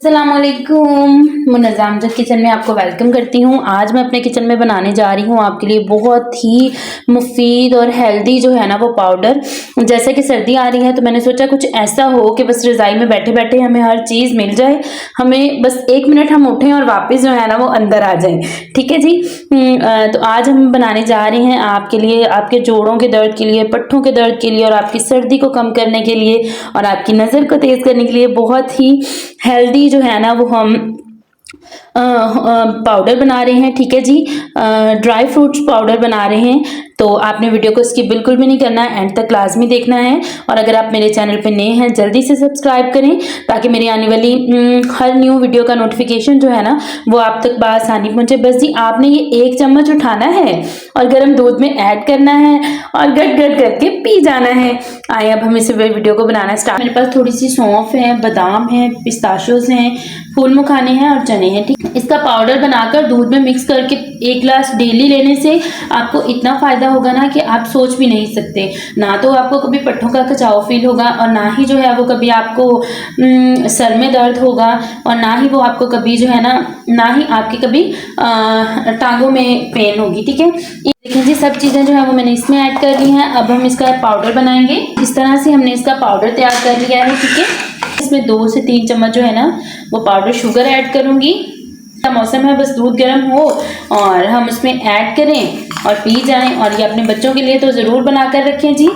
अस्सलामुअलैकुम, मुन्नज़ा अमजद किचन में आपको वेलकम करती हूँ। आज मैं अपने किचन में बनाने जा रही हूँ आपके लिए बहुत ही मुफीद और हेल्दी जो है ना वो पाउडर। जैसे कि सर्दी आ रही है तो मैंने सोचा कुछ ऐसा हो कि बस रज़ाई में बैठे बैठे हमें हर चीज़ मिल जाए, हमें बस 1 मिनट हम उठें और वापस जो है ना वो अंदर आ जाए। ठीक है जी। तो आज हम बनाने जा रहे हैं आपके लिए, आपके जोड़ों के दर्द के लिए, पट्ठों के दर्द के लिए और आपकी सर्दी को कम करने के लिए और आपकी नज़र को तेज़ करने के लिए बहुत ही हेल्दी जो है ना वो हम पाउडर बना रहे हैं। ठीक है जी। ड्राई फ्रूट्स पाउडर बना रहे हैं, तो आपने वीडियो को स्किप बिल्कुल भी नहीं करना है, एंड तक लाजमी देखना है। और अगर आप मेरे चैनल पे नए हैं जल्दी से सब्सक्राइब करें ताकि मेरी आने वाली हर न्यू वीडियो का नोटिफिकेशन जो है ना वो आप तक बआसानी पहुंचे। बस जी आपने ये 1 चम्मच उठाना है और गर्म दूध में ऐड करना है और गट गट करके पी जाना है। आइए अब हम इस वीडियो को बनाना स्टार्ट। मेरे पास थोड़ी सी सौंफ है, बादाम है, पिस्ताशियोज हैं, फूल मखाने हैं और चने हैं। ठीक, इसका पाउडर बनाकर दूध में मिक्स करके 1 गिलास डेली लेने से आपको इतना फायदा होगा ना कि आप सोच भी नहीं सकते। ना तो आपको कभी पट्ठों का खिंचाव फील होगा और ना ही जो है वो कभी आपको सर में दर्द होगा और ना ही वो आपको कभी जो है ना ही आपकी कभी टांगों में पेन होगी। ठीक है, देखिए जी सब चीज़ें जो है वो मैंने इसमें ऐड कर ली हैं। अब हम इसका पाउडर बनाएंगे। इस तरह से हमने इसका पाउडर तैयार कर लिया है। ठीक है, इसमें 2 से 3 चम्मच जो है ना वो पाउडर शुगर ऐड करूंगी। मौसम है, बस दूध गर्म हो और हम उसमें ऐड करें और पी जाएं। और ये अपने बच्चों के लिए तो ज़रूर बना कर रखें जी।